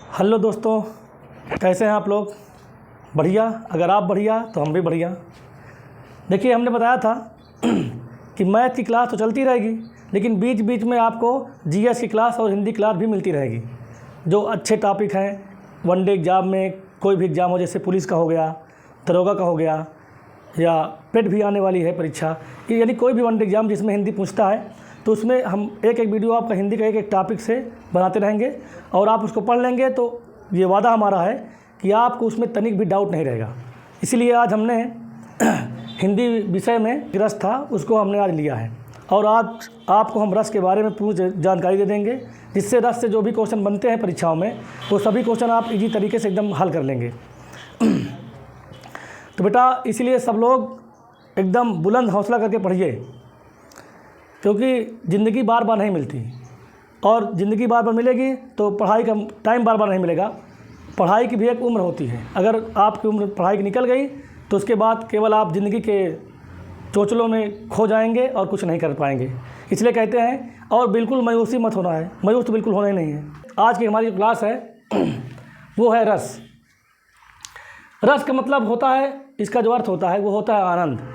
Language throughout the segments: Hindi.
हेलो दोस्तों, कैसे हैं आप लोग? बढ़िया। अगर आप बढ़िया तो हम भी बढ़िया। देखिए, हमने बताया था कि मैथ की क्लास तो चलती रहेगी, लेकिन बीच बीच में आपको जीएस की क्लास और हिंदी क्लास भी मिलती रहेगी। जो अच्छे टॉपिक हैं वनडे एग्ज़ाम में, कोई भी एग्ज़ाम हो, जैसे पुलिस का हो गया, दरोगा का हो गया, या पेट भी आने वाली है परीक्षा, यानी कोई भी वनडे एग्ज़ाम जिसमें हिंदी पूछता है, तो उसमें हम एक एक वीडियो आपका हिंदी का एक एक टॉपिक से बनाते रहेंगे और आप उसको पढ़ लेंगे तो ये वादा हमारा है कि आपको उसमें तनिक भी डाउट नहीं रहेगा। इसीलिए आज हमने हिंदी विषय में रस था, उसको हमने आज लिया है और आज आपको हम रस के बारे में पूरी जानकारी दे देंगे, जिससे रस से जो भी क्वेश्चन बनते हैं परीक्षाओं में वो सभी क्वेश्चन आप इजी तरीके से एकदम हल कर लेंगे। तो बेटा, इसलिए सब लोग एकदम बुलंद हौसला करके पढ़िए, क्योंकि ज़िंदगी बार बार नहीं मिलती और ज़िंदगी बार बार मिलेगी तो पढ़ाई का टाइम बार बार नहीं मिलेगा। पढ़ाई की भी एक उम्र होती है। अगर आपकी उम्र पढ़ाई की निकल गई तो उसके बाद केवल आप ज़िंदगी के चोचलों में खो जाएंगे और कुछ नहीं कर पाएंगे। इसलिए कहते हैं, और बिल्कुल मायूसी मत होना है, मायूस तो बिल्कुल होना ही नहीं है। आज की हमारी जो क्लास है वो है रस। रस का मतलब होता है, इसका जो अर्थ होता है वो होता है आनंद।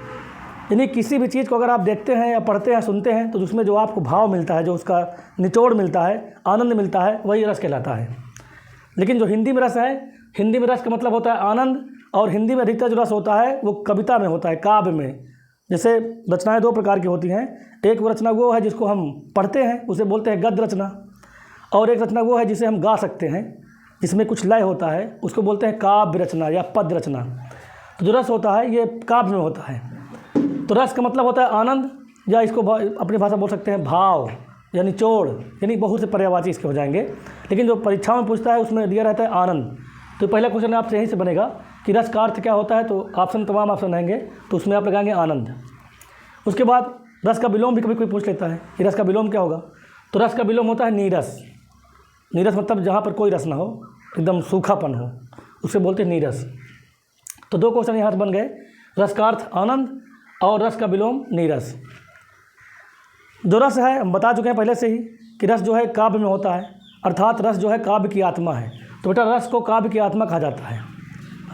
यानी किसी भी चीज़ को अगर आप देखते हैं या पढ़ते हैं, सुनते हैं, तो उसमें जो आपको भाव मिलता है, जो उसका निचोड़ मिलता है, आनंद मिलता है, वही रस कहलाता है। लेकिन जो हिंदी में रस है, हिंदी में रस का मतलब होता है आनंद, और हिंदी में अधिकतर जो रस होता है वो कविता में होता है, काव्य में। जैसे रचनाएं दो प्रकार की होती हैं। एक रचना वो है जिसको हम पढ़ते हैं, उसे बोलते हैं गद्य रचना, और एक रचना वो है जिसे हम गा सकते हैं, जिसमें कुछ लय होता है, उसको बोलते हैं काव्य रचना या पद्य रचना। तो जो रस होता है ये काव्य में होता है। तो रस का मतलब होता है आनंद, या इसको अपनी भाषा बोल सकते हैं भाव या निचोड़, यानी बहुत से पर्यायवाची इसके हो जाएंगे। लेकिन जो परीक्षाओं में पूछता है उसमें दिया रहता है आनंद। तो पहला क्वेश्चन आपसे यहीं से बनेगा कि रस का अर्थ क्या होता है, तो ऑप्शन तमाम ऑप्शन रहेंगे, तो उसमें आप लगाएंगे आनंद। उसके बाद रस का विलोम भी कभी कोई पूछ लेता है कि रस का विलोम क्या होगा, तो रस का विलोम होता है नीरस। नीरस मतलब जहाँ पर कोई रस ना हो, एकदम सूखापन हो, उसे बोलते हैं नीरस। तो दो क्वेश्चन यहाँ से बन गए, रस का अर्थ आनंद और रस का विलोम नीरस। जो रस है हम बता चुके हैं पहले से ही कि रस जो है काव्य में होता है, अर्थात रस जो है काव्य की आत्मा है। तो बेटा, रस को काव्य की आत्मा कहा जाता है।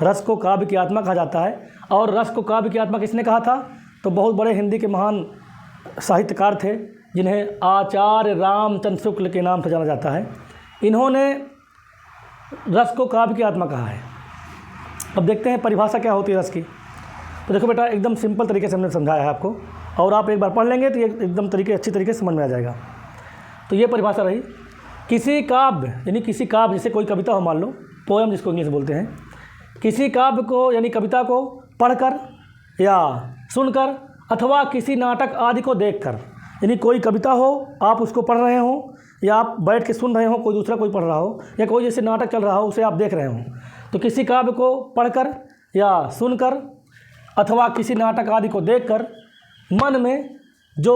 रस को काव्य की आत्मा कहा जाता है। और रस को काव्य की आत्मा किसने कहा था? तो बहुत बड़े हिंदी के महान साहित्यकार थे, जिन्हें आचार्य रामचंद्र शुक्ल के नाम से जाना जाता है। इन्होंने रस को काव्य की आत्मा कहा है। अब देखते हैं परिभाषा क्या होती है रस की। तो देखो बेटा, एकदम सिंपल तरीके से हमने समझाया है आपको, और आप एक बार पढ़ लेंगे तो ये एकदम अच्छी तरीके से समझ में आ जाएगा। तो ये परिभाषा रही, किसी काव्य यानी किसी काव्य, जैसे कोई कविता हो, मान लो पोएम जिसको इंग्लिश में बोलते हैं, किसी काव्य को यानी कविता को पढ़कर या सुनकर अथवा किसी नाटक आदि को देखकर, यानी कोई कविता हो, आप उसको पढ़ रहे हो, या आप बैठ के सुन रहे हो, कोई दूसरा कोई पढ़ रहा हो, या कोई जैसे नाटक चल रहा हो उसे आप देख रहे हो, तो किसी काव्य को पढ़कर या सुनकर अथवा किसी नाटक आदि को देखकर मन में जो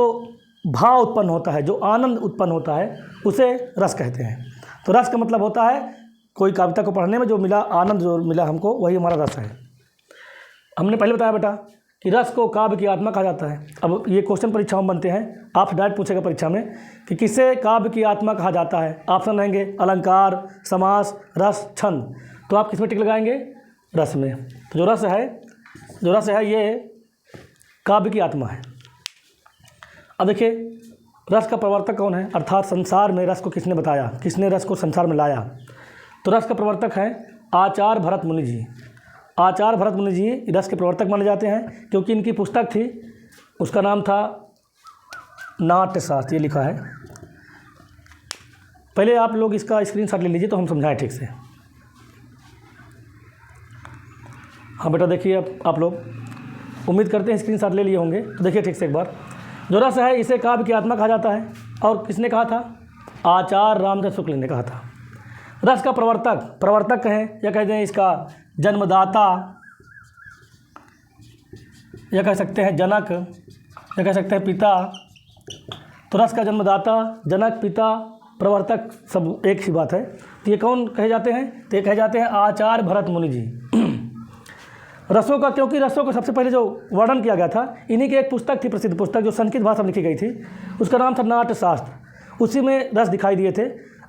भाव उत्पन्न होता है, जो आनंद उत्पन्न होता है, उसे रस कहते हैं। तो रस का मतलब होता है कोई कविता को पढ़ने में जो मिला आनंद, जो मिला हमको, वही हमारा रस है। हमने पहले बताया बेटा कि रस को काव्य की आत्मा कहा जाता है। अब ये क्वेश्चन परीक्षाओं में बनते हैं, आप डायरेक्ट पूछेगा परीक्षा में कि किसे काव्य की आत्मा कहा जाता है। ऑप्शन रहेंगे अलंकार, समास, रस, छंद। तो आप किस में टिक लगाएंगे? रस में। तो जो रस है ये काव्य की आत्मा है। अब देखिए, रस का प्रवर्तक कौन है, अर्थात संसार में रस को किसने बताया, किसने रस को संसार में लाया। तो रस का प्रवर्तक है आचार्य भरत मुनि जी। आचार्य भरत मुनि जी रस के प्रवर्तक माने जाते हैं, क्योंकि इनकी पुस्तक थी, उसका नाम था नाट्यशास्त्र, ये लिखा है। पहले आप लोग इसका स्क्रीनशॉट ले लीजिए तो हम समझाएं ठीक से। हाँ बेटा, देखिए आप लोग, उम्मीद करते हैं स्क्रीनशॉट ले लिए होंगे। तो देखिए ठीक से एक बार, जो रस है इसे काव्य की आत्मा कहा जाता है। और किसने कहा था? आचार्य रामचंद्र शुक्ल ने कहा था। रस का प्रवर्तक कहें या कहते हैं इसका जन्मदाता, या कह सकते हैं जनक, या कह सकते हैं पिता। तो रस का जन्मदाता, जनक, पिता, प्रवर्तक सब एक ही बात है। तो ये कौन कहे जाते हैं? तो ये कहे जाते हैं आचार्य भरत मुनि जी। रसों का, क्योंकि रसों का सबसे पहले जो वर्णन किया गया था, इन्हीं की एक पुस्तक थी, प्रसिद्ध पुस्तक, जो संस्कृत भाषा में लिखी गई थी, उसका नाम था नाट्यशास्त्र। उसी में रस दिखाई दिए थे,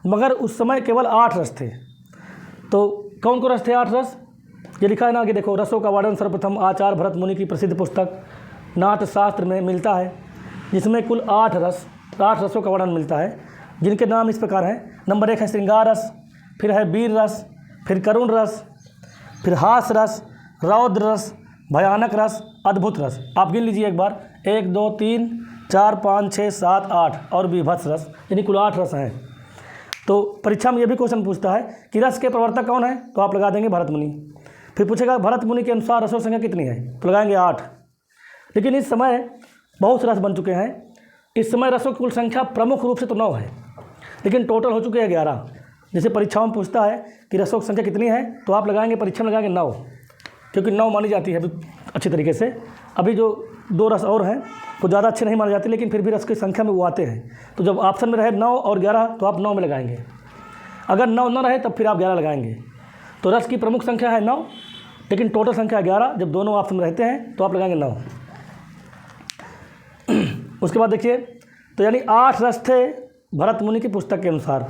मगर उस समय केवल 8 रस थे। तो कौन कौन रस थे? 8 रस। ये लिखा है ना कि देखो, रसों का वर्णन सर्वप्रथम आचार्य भरत मुनि की प्रसिद्ध पुस्तक नाट्यशास्त्र में मिलता है, जिसमें कुल 8 रसों का वर्णन मिलता है, जिनके नाम इस प्रकार हैं। नंबर 1 है श्रृंगार रस, फिर है वीर रस, फिर करुण रस, फिर हास रस, रौद्र रस, भयानक रस, अद्भुत रस। आप गिन लीजिए एक बार, 1 2 3 4 5 6 7 8 और विभत्स रस, यानी कुल 8 रस हैं। तो परीक्षा में यह भी क्वेश्चन पूछता है कि रस के प्रवर्तक कौन है, तो आप लगा देंगे भरत मुनि। फिर पूछेगा भरत मुनि के अनुसार रसों संख्या कितनी है, तो लगाएंगे 8। लेकिन इस समय बहुत से रस बन चुके हैं। इस समय रसों की कुल संख्या प्रमुख रूप से तो 9 है, लेकिन टोटल हो चुके हैं 11। जैसे परीक्षाओं में पूछता है कि रसों की संख्या कितनी है, तो आप लगाएंगे, परीक्षा में लगाएंगे 9, क्योंकि 9 मानी जाती है अभी अच्छी तरीके से। अभी जो 2 रस और हैं वो ज़्यादा अच्छे नहीं माने जाते, लेकिन फिर भी रस की संख्या में वो आते हैं। तो जब ऑप्शन में रहे 9 और 11, तो आप 9 में लगाएंगे। अगर 9 न रहे तब फिर आप 11 लगाएंगे। तो रस की प्रमुख संख्या है 9, लेकिन टोटल संख्या 11। जब दोनों ऑप्शन में रहते हैं तो आप लगाएंगे 9। उसके बाद देखिए, तो यानी 8 रस थे भरत मुनि की पुस्तक के अनुसार।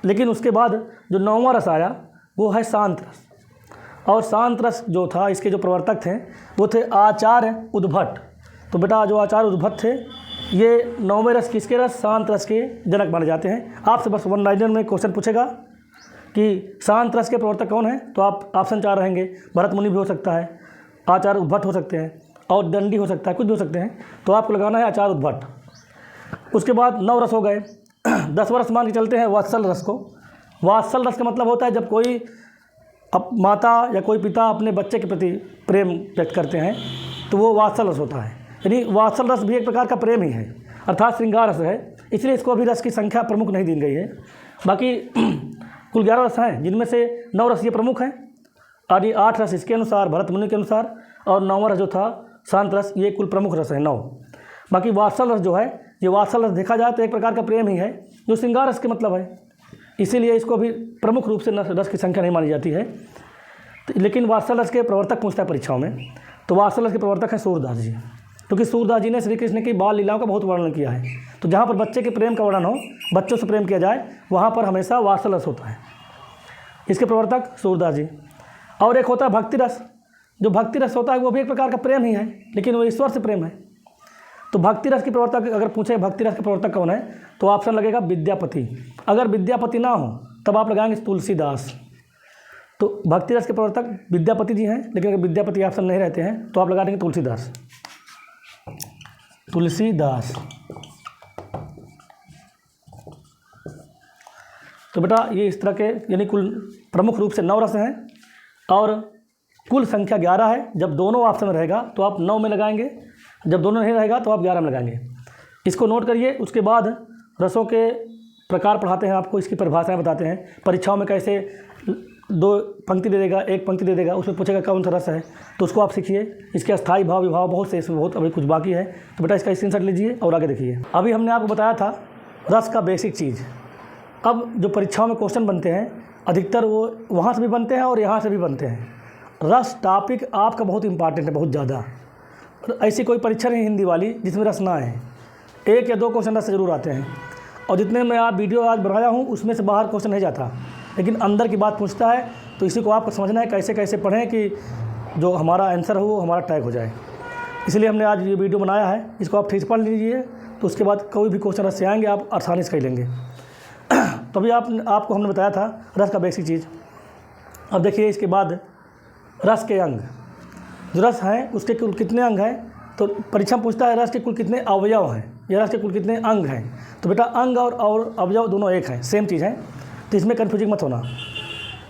लेकिन उसके बाद जो 9वां रस आया वो है शांत रस। और शांत रस जो था, इसके जो प्रवर्तक थे वो थे आचार्य उद्भट। तो बेटा जो आचार्य उद्भट थे, ये 9वें रस किसके रस? शांत रस के जनक माने जाते हैं। आपसे बस 1 लाइनर में क्वेश्चन पूछेगा कि शांत रस के प्रवर्तक कौन है, तो आप ऑप्शन 4 रहेंगे। भरत मुनि भी हो सकता है, आचार्य उद्भट हो सकते हैं, और दंडी हो सकता है, कुछ भी हो सकते हैं। तो आपको लगाना है आचार्य उद्भट। उसके बाद 9 रस हो गए। 10वां रस मान के चलते हैं वात्सल रस को। वात्सल रस का मतलब होता है जब कोई माता या कोई पिता अपने बच्चे के प्रति प्रेम व्यक्त करते हैं, तो वो वात्सल रस होता है। यानी वात्सल रस भी एक प्रकार का प्रेम ही है, अर्थात श्रृंगार रस है। इसलिए इसको अभी रस की संख्या प्रमुख नहीं दी गई है। बाकी कुल 11 रस हैं, जिनमें से 9 रस ये प्रमुख हैं, और ये 8 रस इसके अनुसार, भरत मुनि के अनुसार, और 9वां रस जो था शांत रस, ये कुल प्रमुख रस है 9। बाकी वात्सल रस जो है, ये वात्सल रस देखा जाए तो एक प्रकार का प्रेम ही है, जो श्रृंगार रस के मतलब है। इसीलिए इसको भी प्रमुख रूप से रस की संख्या नहीं मानी जाती है। लेकिन वात्सल रस के प्रवर्तक पूछता है परीक्षाओं में, तो वात्सल रस के प्रवर्तक हैं सूरदास जी, क्योंकि सूरदास जी ने श्री कृष्ण की बाल लीलाओं का बहुत वर्णन किया है। तो जहाँ पर बच्चे के प्रेम का वर्णन हो, बच्चों से प्रेम किया जाए, वहाँ पर हमेशा वात्सल रस होता है। इसके प्रवर्तक सूरदास जी। और एक होता है भक्ति रस। जो भक्ति रस होता है वो भी एक प्रकार का प्रेम ही है, लेकिन वो ईश्वर से प्रेम है। तो भक्ति रस के प्रवर्तक अगर पूछे भक्ति रस के प्रवर्तक कौन है, तो ऑप्शन लगेगा विद्यापति। अगर विद्यापति ना हो तब आप लगाएंगे तुलसीदास। तो भक्ति रस के प्रवर्तक विद्यापति जी हैं, लेकिन अगर विद्यापति ऑप्शन नहीं रहते हैं तो आप लगा देंगे तुलसीदास। तुलसीदास। तो बेटा ये इस तरह के, यानी कुल प्रमुख रूप से 9 रस हैं, और कुल संख्या 11 है। जब दोनों ऑप्शन में रहेगा तो आप 9 में लगाएंगे, जब दोनों नहीं रहेगा तो आप 11 में लगाएंगे। इसको नोट करिए। उसके बाद रसों के प्रकार पढ़ाते हैं आपको, इसकी परिभाषाएं बताते हैं। परीक्षाओं में कैसे 2 पंक्ति दे देगा, 1 पंक्ति दे देगा, उसमें पूछेगा कौन सा रस है, तो उसको आप सीखिए। इसके अस्थाई भाव विभाव बहुत से, इसमें बहुत अभी कुछ बाकी है। तो बेटा इसका स्क्रीनशॉट लीजिए और आगे देखिए। अभी हमने आपको बताया था रस का बेसिक चीज़। अब जो परीक्षाओं में क्वेश्चन बनते हैं, अधिकतर वो वहाँ से भी बनते हैं और यहाँ से भी बनते हैं। रस टॉपिक आपका बहुत इंपॉर्टेंट है, बहुत ज़्यादा। ऐसी कोई परीक्षा नहीं हिंदी वाली जिसमें रस ना आए। 1 या 2 क्वेश्चन रस से जरूर आते हैं, और जितने मैं आप वीडियो आज बनाया हूँ उसमें से बाहर क्वेश्चन नहीं जाता, लेकिन अंदर की बात पूछता है। तो इसी को आपको समझना है, कैसे कैसे पढ़ें कि जो हमारा आंसर हो वो हमारा टैग हो जाए। इसलिए हमने आज ये वीडियो बनाया है। इसको आप ठीक से पढ़ लीजिए, तो उसके बाद कोई भी क्वेश्चन रस से आएंगे आप आसानी से कर लेंगे। तो अभी आपको हमने बताया था रस का बेसिक चीज़। अब देखिए इसके बाद रस के अंग। जो रस हैं उसके कुल कितने अंग हैं, तो परीक्षा पूछता है रस के कुल कितने अवयव हैं, या रस के कुल कितने अंग हैं। तो बेटा अंग और अवयव दोनों एक हैं, सेम चीज़ है, तो इसमें कन्फ्यूजिंग मत होना।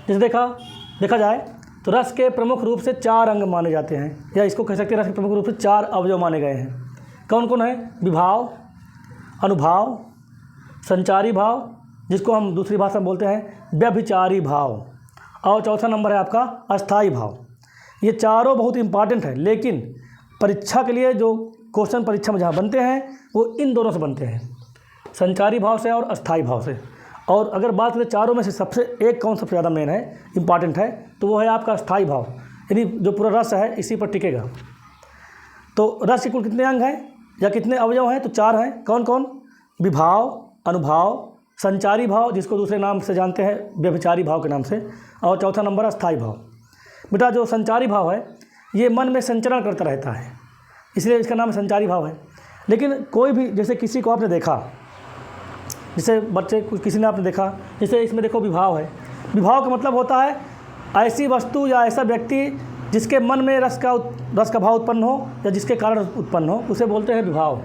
जैसे देखा जाए तो रस के प्रमुख रूप से 4 अंग माने जाते हैं, या इसको कह सकते हैं रस के प्रमुख रूप से 4 अवयव माने गए हैं। कौन कौन है? विभाव, अनुभाव, संचारी भाव, जिसको हम दूसरी भाषा में बोलते हैं व्यभिचारी भाव, और चौथा नंबर है आपका अस्थाई भाव। ये चारों बहुत इंपॉर्टेंट है, लेकिन परीक्षा के लिए जो क्वेश्चन परीक्षा में जहाँ बनते हैं वो इन दोनों से बनते हैं, संचारी भाव से और अस्थाई भाव से। और अगर बात करें चारों में से सबसे एक कौन सबसे ज़्यादा मेन है, इंपॉर्टेंट है, तो वो है आपका अस्थाई भाव, यानी जो पूरा रस है इसी पर टिकेगा। तो रस के कुल कितने अंग हैं या कितने अवयव हैं, तो 4 हैं। कौन कौन? विभाव, अनुभाव, संचारी भाव, जिसको दूसरे नाम से जानते हैं व्यभिचारी भाव के नाम से, और चौथा नंबर है अस्थाई भाव। बेटा जो संचारी भाव है ये मन में संचरण करता रहता है, इसलिए इसका नाम संचारी भाव है। लेकिन कोई भी, जैसे किसी को आपने देखा, जैसे बच्चे किसी ने आपने देखा, जैसे इसमें देखो विभाव है। विभाव का मतलब होता है ऐसी वस्तु या ऐसा व्यक्ति जिसके मन में रस का भाव उत्पन्न हो या जिसके कारण उत्पन्न हो, उसे बोलते हैं विभाव।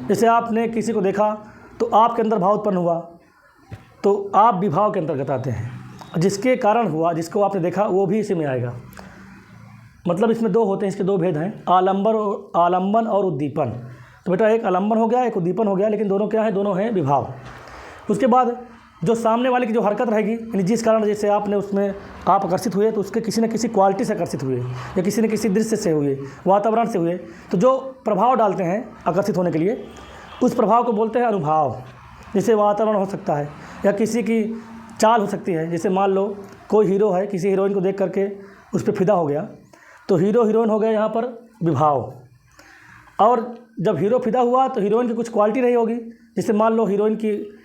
जैसे आपने किसी को देखा तो आपके अंदर भाव उत्पन्न हुआ तो आप विभाव के अंतर्गत आते हैं। जिसके कारण हुआ, जिसको आपने देखा, वो भी इसी में आएगा। मतलब इसमें दो होते हैं, इसके दो भेद हैं, आलंबन और उद्दीपन। तो बेटा एक आलंबन हो गया, एक उद्दीपन हो गया, लेकिन दोनों क्या है? दोनों हैं विभाव। उसके बाद जो सामने वाले की जो हरकत रहेगी, यानी जिस कारण जैसे आपने उसमें आप आकर्षित हुए तो उसके किसी न किसी क्वालिटी से आकर्षित हुए या किसी न किसी दृश्य से हुए, वातावरण से हुए, तो जो प्रभाव डालते हैं आकर्षित होने के लिए, उस प्रभाव को बोलते हैं अनुभाव। जैसे वातावरण हो सकता है या किसी की चाल हो सकती है। जैसे मान लो कोई हीरो है, किसी हीरोइन को देख करके उस पर फिदा हो गया, तो हीरो हीरोइन हो गए यहाँ पर विभाव। और जब हीरो फिदा हुआ तो हीरोइन की कुछ क्वालिटी रही होगी, जैसे मान लो हीरोइन की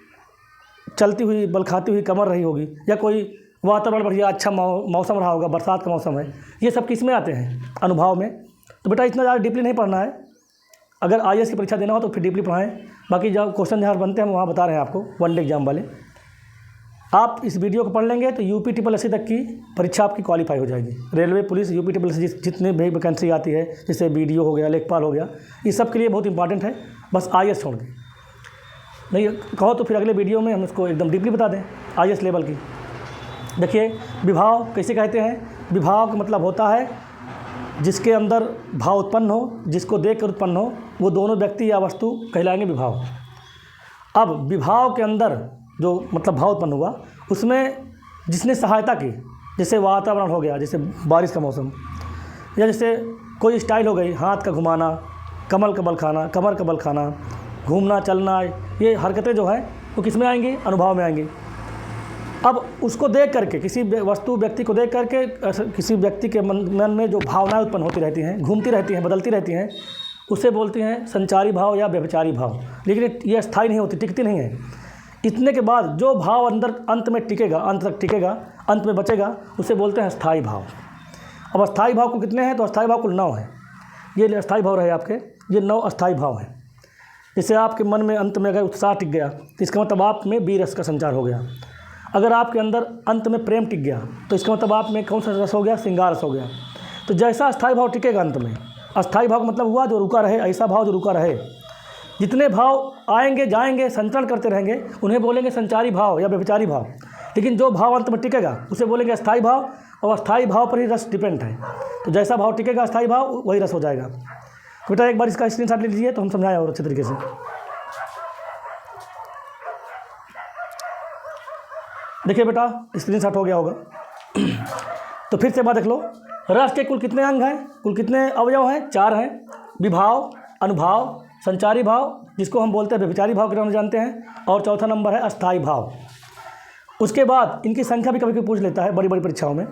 चलती हुई बल खाती हुई कमर रही होगी, या कोई वातावरण बढ़िया अच्छा मौसम रहा होगा, बरसात का मौसम है। ये सब किस में आते हैं? अनुभव में। तो बेटा इतना ज़्यादा डीपली नहीं पढ़ना है। अगर IAS की परीक्षा देना हो तो फिर डीपली पढ़ाएं। बाकी जब क्वेश्चन जहाँ बनते हैं हम वहाँ बता रहे हैं आपको, वन डे एग्जाम वाले। आप इस वीडियो को पढ़ लेंगे तो UP-SSC तक की परीक्षा आपकी क्वालिफाई हो जाएगी। रेलवे, पुलिस, UP-SSC जितने भी वैकेंसी आती है, जैसे BDO हो गया, लेखपाल हो गया, ये सब के लिए बहुत इंपॉर्टेंट है। बस IAS छोड़ के नहीं कहो तो फिर अगले वीडियो में हम इसको एकदम डीपली बता दें IAS लेवल की। देखिए विभाव कैसे कहते हैं? विभाव का मतलब होता है जिसके अंदर भाव उत्पन्न हो, जिसको देख कर उत्पन्न हो, वो दोनों व्यक्ति या वस्तु कहलाएंगे विभाव। अब विभाव के अंदर जो मतलब भाव उत्पन्न हुआ, उसमें जिसने सहायता की, जैसे वातावरण हो गया, जैसे बारिश का मौसम, या जैसे कोई स्टाइल हो गई, हाथ का घुमाना, कमर का बल खाना, घूमना चलना, ये हरकतें जो हैं वो किस में आएंगी? अनुभव में आएंगी। अब उसको देख करके, किसी वस्तु व्यक्ति को देख करके किसी व्यक्ति के मन में जो भावनाएं उत्पन्न होती रहती हैं, घूमती रहती हैं, बदलती रहती हैं, उसे बोलते हैं संचारी भाव या व्यभिचारी भाव। लेकिन ये अस्थायी नहीं होती, टिकती नहीं है। इतने के बाद जो भाव अंदर अंत में टिकेगा, अंत तक टिकेगा, अंत में बचेगा, उसे बोलते हैं अस्थायी भाव। अब अस्थायी भाव को कितने हैं? तो अस्थायी भाव कुल 9 है। ये अस्थायी भाव रहे आपके, ये 9 अस्थायी भाव हैं। जैसे आपके मन में अंत में अगर उत्साह टिक गया तो इसका मतलब आप में वीर रस का संचार हो गया। अगर आपके अंदर अंत में प्रेम टिक गया तो इसका मतलब आप में कौन सा रस हो गया? श्रृंगार रस हो गया। तो जैसा अस्थायी भाव टिकेगा अंत में, अस्थायी भाव का मतलब हुआ जो रुका रहे, ऐसा भाव जो रुका रहे। जितने भाव आएंगे जाएंगे, संचरण करते रहेंगे, उन्हें बोलेंगे संचारी भाव या व्यभिचारी भाव। लेकिन जो भाव अंत में टिकेगा उसे बोलेंगे अस्थायी भाव, और अस्थायी भाव पर ही रस डिपेंड है। तो जैसा भाव टिकेगा अस्थायी भाव, वही रस हो जाएगा। बेटा एक बार इसका स्क्रीनशॉट ले लीजिए तो हम समझाएं और अच्छे तरीके से। देखिए बेटा स्क्रीनशॉट हो गया होगा। तो फिर से बात देख लो, रस के कुल कितने अंग हैं? कुल कितने अवयव हैं? 4 हैं। विभाव, अनुभाव, संचारी भाव, जिसको हम बोलते हैं व्यभिचारी भाव के नाम से जानते हैं, और चौथा नंबर है अस्थाई भाव। उसके बाद इनकी संख्या भी कभी कभी पूछ लेता है बड़ी बड़ी परीक्षाओं में,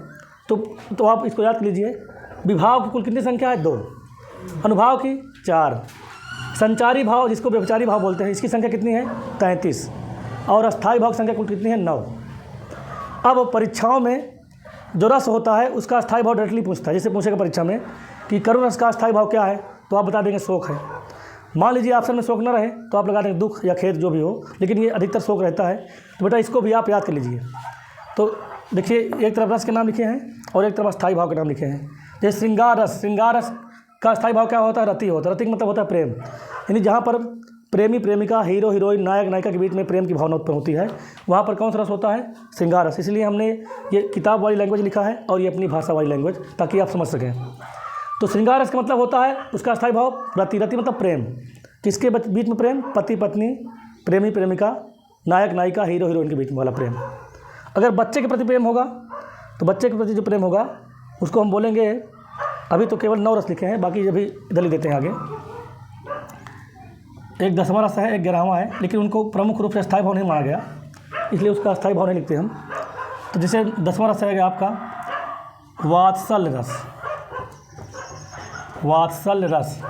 तो आप इसको याद कर लीजिए। विभाव की कुल कितनी संख्या है? 2। अनुभाव की 4। संचारी भाव, जिसको व्यभिचारी भाव बोलते हैं, इसकी संख्या कितनी है? 33। और अस्थाई भाव की संख्या कुल कितनी है? 9। अब परीक्षाओं में जो रस होता है उसका अस्थाई भाव डायरेक्टली पूछता है। जैसे पूछेगा परीक्षा में कि करुण रस का अस्थाई भाव क्या है, तो आप बता देंगे शोक है। मान लीजिए ऑप्शन में शोक न रहे तो आप लगा देंगे दुख या खेद, जो भी हो, लेकिन ये अधिकतर शोक रहता है। तो बेटा इसको भी आप याद कर लीजिए। तो देखिए एक तरफ रस के नाम लिखे हैं और एक तरफ अस्थाई भाव के नाम लिखे हैं। जैसे श्रृंगार रस, श्रृंगार रस का अस्थाई भाव क्या होता है? रति होता है। रति मतलब होता है प्रेम, यानी जहाँ पर प्रेमी प्रेमिका, हीरो हीरोइन, नायक नायिका के बीच में प्रेम की भावना उत्पन्न होती है, वहाँ पर कौन सा रस होता है? श्रृंगार रस। इसलिए हमने ये किताब वाली लैंग्वेज लिखा है और ये अपनी भाषा वाली लैंग्वेज, ताकि आप समझ सकें। तो श्रृंगार रस का मतलब होता है उसका अस्थाई भाव रति। रति मतलब प्रेम। किसके बीच में प्रेम? पति पत्नी, प्रेमी प्रेमिका, नायक नायिका, हीरो हीरोइन के बीच में वाला प्रेम। अगर बच्चे के प्रति प्रेम होगा तो बच्चे के प्रति जो प्रेम होगा उसको हम बोलेंगे, अभी तो केवल 9 रस लिखे हैं, बाकी अभी इधर ही देते हैं आगे। एक 10वां रस है, एक 11वां है, लेकिन उनको प्रमुख रूप से अस्थाई भाव नहीं माना गया, इसलिए उसका अस्थाई भाव नहीं लिखते हम। तो जैसे 10वां रस है आपका वात्सल्य रस। वात्सल्य रस,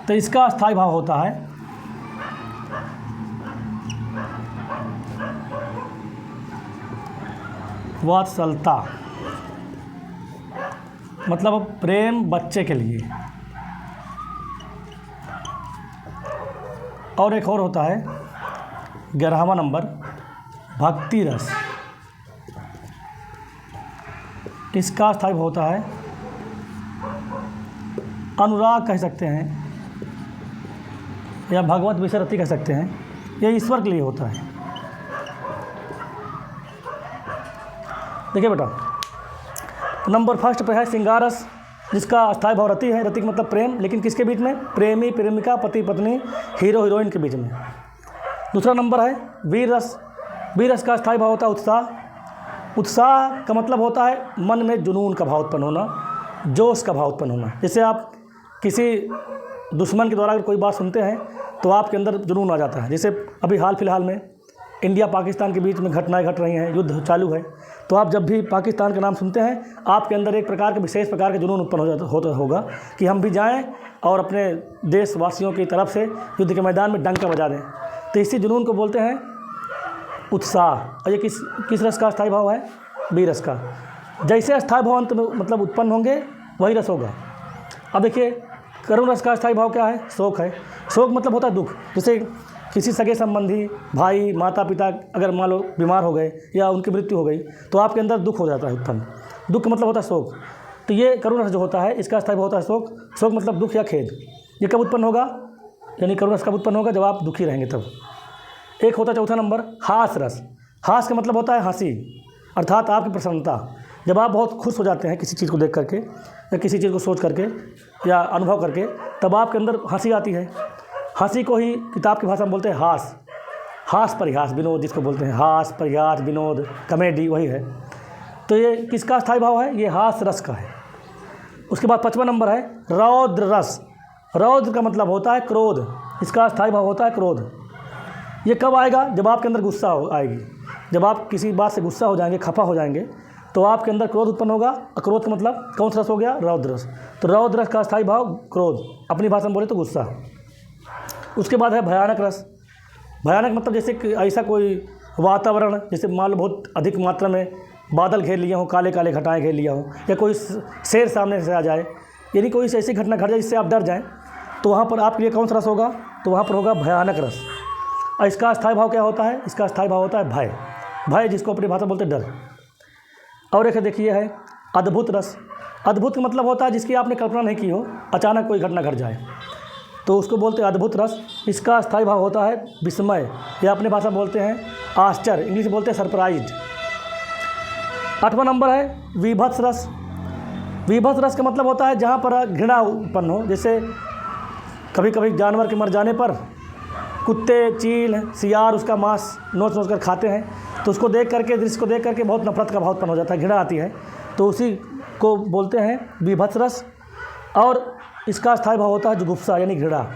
तो इसका अस्थाई भाव होता है वात्सलता मतलब प्रेम बच्चे के लिए। और एक और होता है 11वां नंबर भक्ति रस। इसका स्थायी भाव होता है अनुराग कह सकते हैं या भगवत विसरति कह सकते हैं, यह ईश्वर के लिए होता है। देखिए बेटा, नंबर फर्स्ट पे है श्रृंगार रस, जिसका अस्थायी भाव रति है। रति का मतलब प्रेम, लेकिन किसके बीच में? प्रेमी प्रेमिका, पति पत्नी, हीरो हीरोइन के बीच में। दूसरा नंबर है वीर रस। वीर रस का अस्थायी भाव होता है उत्साह। उत्साह का मतलब होता है मन में जुनून का भाव उत्पन्न होना, जोश का भाव उत्पन्न होना। जैसे आप किसी दुश्मन के द्वारा अगर कोई बात सुनते हैं तो आपके अंदर जुनून आ जाता है। जैसे अभी हाल फिलहाल में इंडिया पाकिस्तान के बीच में घटनाएं घट रही हैं, युद्ध चालू है, तो आप जब भी पाकिस्तान का नाम सुनते हैं आपके अंदर एक प्रकार का विशेष प्रकार का जुनून उत्पन्न होता होगा कि हम भी जाएं और अपने देशवासियों की तरफ से युद्ध के मैदान में डंका बजा दें। तो इसी जुनून को बोलते हैं उत्साह। और ये किस रस का अस्थायी भाव है? वीर रस का। जैसे अस्थायी भाव अंत में मतलब उत्पन्न होंगे वही रस होगा। अब देखिए करुण रस का अस्थायी भाव क्या है? शोक है। शोक मतलब होता है दुख। जैसे किसी सगे संबंधी, भाई, माता पिता अगर मान लो बीमार हो गए या उनकी मृत्यु हो गई तो आपके अंदर दुख हो जाता है उत्पन्न। दुख मतलब होता है शोक। तो ये करुण रस जो होता है इसका अस्थायी भाव होता है शोक। शोक मतलब दुख या खेद। ये कब उत्पन्न होगा? यानी करुण रस कब उत्पन्न होगा? जब आप दुखी रहेंगे तब। एक होता है चौथा नंबर हास रस। हास का मतलब होता है हंसी, अर्थात आपकी प्रसन्नता। जब आप बहुत खुश हो जाते हैं किसी चीज़ को देख करके या किसी चीज़ को सोच करके या अनुभव करके, तब आपके अंदर हंसी आती है। हंसी को ही किताब की भाषा में बोलते हैं हास। हास परिहास विनोद जिसको बोलते हैं, हास परिहास विनोद कॉमेडी वही है। तो ये किसका स्थायी भाव है? ये हास रस का है। उसके बाद 5वां नंबर है रौद्र रस। रौद्र का मतलब होता है क्रोध। इसका स्थायी भाव होता है क्रोध। ये कब आएगा? जब आपके अंदर गुस्सा आएगी। जब आप किसी बात से गुस्सा हो जाएंगे, खफा हो जाएंगे, तो आपके अंदर क्रोध उत्पन्न होगा। क्रोध का मतलब कौन सा रस हो गया? रौद्र रस। तो रौद्र रस का स्थायी भाव क्रोध, अपनी भाषा में बोले तो गुस्सा। उसके बाद है भयानक रस। भयानक मतलब जैसे कि ऐसा कोई वातावरण, जैसे मान लो बहुत अधिक मात्रा में बादल घेर लिए हों, काले काले घटाएं घेर लिया हो, या कोई शेर सामने से आ जाए, यानी कोई ऐसी घटना घट जाए जिससे आप डर जाएं, तो वहाँ पर आपके लिए कौन सा रस होगा? तो वहाँ पर होगा भयानक रस। और इसका अस्थायी भाव क्या होता है? इसका अस्थायी भाव होता है भय। भय जिसको अपनी भाषा बोलते हैं डर। और एक देखिए है अद्भुत रस। अद्भुत का मतलब होता है जिसकी आपने कल्पना नहीं की हो, अचानक कोई घटना घट जाए, तो उसको बोलते हैं अद्भुत रस। इसका अस्थायी भाव होता है विस्मय, या अपने भाषा बोलते हैं आश्चर्य, इंग्लिश बोलते हैं सरप्राइज। 8वां नंबर है विभत्स रस। विभत्स रस का मतलब होता है जहाँ पर घृणा उत्पन्न हो। जैसे कभी कभी जानवर के मर जाने पर कुत्ते, चील, सियार उसका मांस नोच नोच कर खाते हैं, तो उसको देख करके, दृश्य को देख करके बहुत नफरत का भाव उत्पन्न हो जाता है, घृणा आती है, तो उसी को बोलते हैं विभत्स रस। और इसका स्थायी भाव होता है जुगुप्सा यानी घृणा।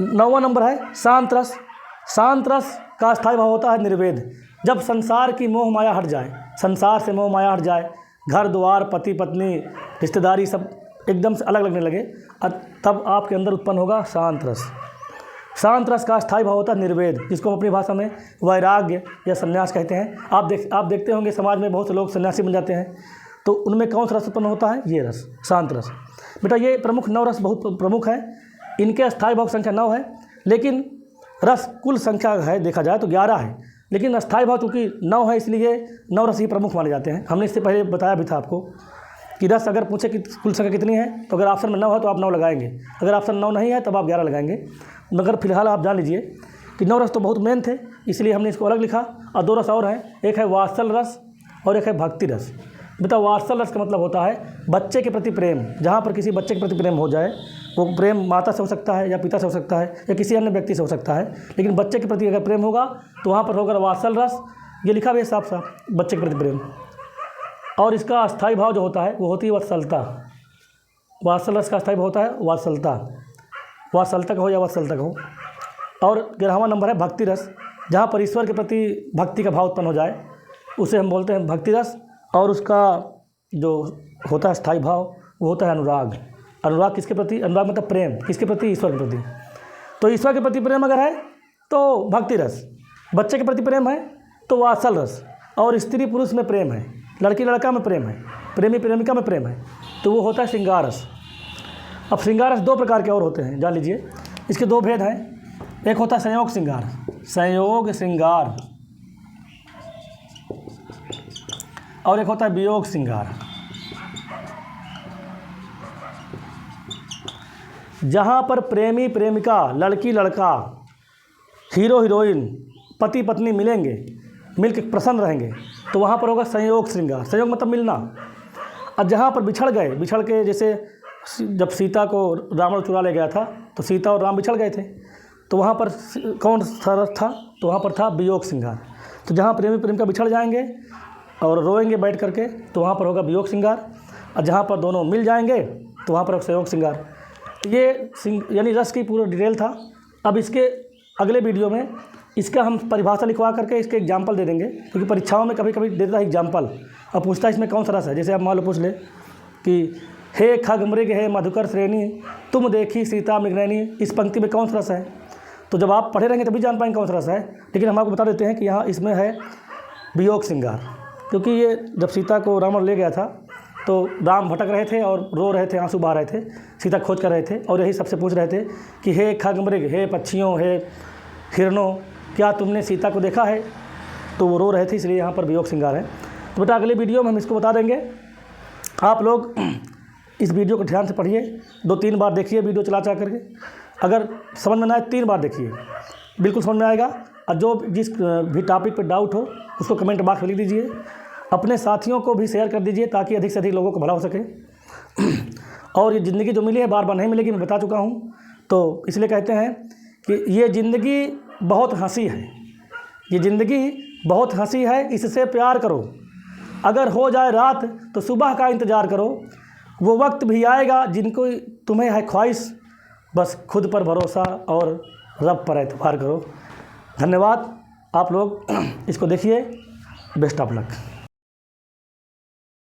9वां नंबर है शांत रस। शांत रस का स्थायी भाव होता है निर्वेद। जब संसार की मोह माया हट जाए, संसार से मोह माया हट जाए, घर द्वार, पति पत्नी, रिश्तेदारी सब एकदम से अलग लगने लगे, तब आपके अंदर उत्पन्न होगा शांत रस। शांत रस का स्थायी भाव होता है निर्वेद, जिसको हम अपनी भाषा में वैराग्य या संन्यास कहते हैं। आप देखते होंगे समाज में बहुत से लोग सन्यासी बन जाते हैं, तो उनमें कौन सा रस उत्पन्न होता है? ये रस, शांत रस। बेटा ये प्रमुख 9 रस बहुत प्रमुख है। इनके स्थायी भाव संख्या 9 है, लेकिन रस कुल संख्या है देखा जाए तो 11 है, लेकिन अस्थायी भाव चूँकि 9 है इसलिए 9 रस ही प्रमुख माने जाते हैं। हमने इससे पहले बताया भी था आपको कि रस अगर पूछे कि कुल संख्या कितनी है, तो अगर ऑप्शन में 9 है तो आप 9 लगाएंगे, अगर ऑप्शन 9 नहीं है तब आप 11 लगाएंगे। मगर फिलहाल आप जान लीजिए कि 9 रस तो बहुत मेन थे, इसलिए हमने इसको अलग लिखा। और 2 रस और हैं, एक है वात्सल रस और एक है भक्ति रस। बेटा वात्सल रस का मतलब होता है बच्चे के प्रति प्रेम। जहाँ पर किसी बच्चे के प्रति प्रेम हो जाए, वो प्रेम माता से हो सकता है या पिता से हो सकता है या किसी अन्य व्यक्ति से हो सकता है, लेकिन बच्चे के प्रति अगर प्रेम होगा तो वहाँ पर होगा वात्सल रस। ये लिखा भी है साफ साफ, बच्चे के प्रति प्रेम। और इसका अस्थायी भाव जो होता है वो होती है वत्सलता। वात्सल रस का अस्थायी भाव होता है वात्सलता, वात्सलता का हो या वत्सलता का हो। और 11वां नंबर है भक्ति रस। जहाँ पर ईश्वर के प्रति भक्ति का भाव उत्पन्न हो जाए उसे हम बोलते हैं भक्ति रस। और उसका जो होता है स्थायी भाव वो होता है अनुराग। अनुराग किसके प्रति? अनुराग मतलब प्रेम, किसके प्रति? ईश्वर के प्रति। तो ईश्वर के प्रति प्रेम अगर है तो भक्ति रस, बच्चे के प्रति प्रेम है तो वात्सल रस, और स्त्री पुरुष में प्रेम है, लड़की लड़का में प्रेम है, प्रेमी प्रेमिका में प्रेम है, तो वो होता है श्रृंगार रस। अब श्रृंगार रस 2 प्रकार के और होते हैं, जान लीजिए। इसके 2 भेद हैं। एक होता है संयोग श्रृंगार, संयोग श्रृंगार, और एक होता है वियोग श्रृंगार। जहाँ पर प्रेमी प्रेमिका, लड़की लड़का, हीरो हीरोइन, पति पत्नी मिलेंगे, मिलकर प्रसन्न रहेंगे, तो वहाँ पर होगा संयोग श्रृंगार। संयोग मतलब मिलना। और जहाँ पर बिछड़ गए, बिछड़ के, जैसे जब सीता को रावण चुरा ले गया था तो सीता और राम बिछड़ गए थे, तो वहाँ पर कौन सा रस था? तो वहाँ पर था वियोग श्रृंगार। तो जहाँ प्रेमी प्रेमिका बिछड़ जाएंगे और रोएंगे बैठ करके, तो वहाँ पर होगा वियोग श्रृंगार। और जहाँ पर दोनों मिल जाएंगे तो वहाँ पर होगा संयोग श्रृंगार। ये यानी रस की पूरा डिटेल था। अब इसके अगले वीडियो में इसका हम परिभाषा लिखवा करके इसके एग्जाम्पल दे देंगे, क्योंकि परीक्षाओं में कभी कभी देता है एग्जाम्पल और पूछता है इसमें कौन सा रस है। जैसे आप मान लो पूछ ले कि हे खग मृग हे मधुकर श्रेणी, तुम देखी सीता मृगनयनी, इस पंक्ति में कौन सा रस है? तो जब आप पढ़े रहेंगे तभी जान पाएंगे कौन सा रस है। लेकिन हम आपको बता देते हैं कि यहाँ इसमें है वियोग श्रृंगार, क्योंकि ये जब सीता को रावण ले गया था तो राम भटक रहे थे और रो रहे थे, आंसू बहा रहे थे, सीता खोज कर रहे थे और यही सबसे पूछ रहे थे कि हे खग मृग, हे पक्षियों, हे हिरणों, क्या तुमने सीता को देखा है? तो वो रो रहे थे, इसलिए यहाँ पर वियोग श्रृंगार है। तो बेटा अगले वीडियो में हम इसको बता देंगे। आप लोग इस वीडियो को ध्यान से पढ़िए, 2-3 बार देखिए वीडियो चला करके। अगर समझ में ना आए 3 बार देखिए, बिल्कुल समझ में आएगा। और जो जिस भी टॉपिक पर डाउट हो उसको कमेंट बॉक्स में लिख दीजिए, अपने साथियों को भी शेयर कर दीजिए ताकि अधिक से अधिक लोगों को भला हो सके। और ये ज़िंदगी जो मिली है बार बार नहीं मिलेगी, मैं बता चुका हूँ। तो इसलिए कहते हैं कि ये ज़िंदगी बहुत हंसी है, ये ज़िंदगी बहुत हंसी है, इससे प्यार करो। अगर हो जाए रात तो सुबह का इंतज़ार करो, वो वक्त भी आएगा जिनको तुम्हें है ख्वाहिश, बस खुद पर भरोसा और रब पर एतबार करो। धन्यवाद। आप लोग इसको देखिए। Best of luck.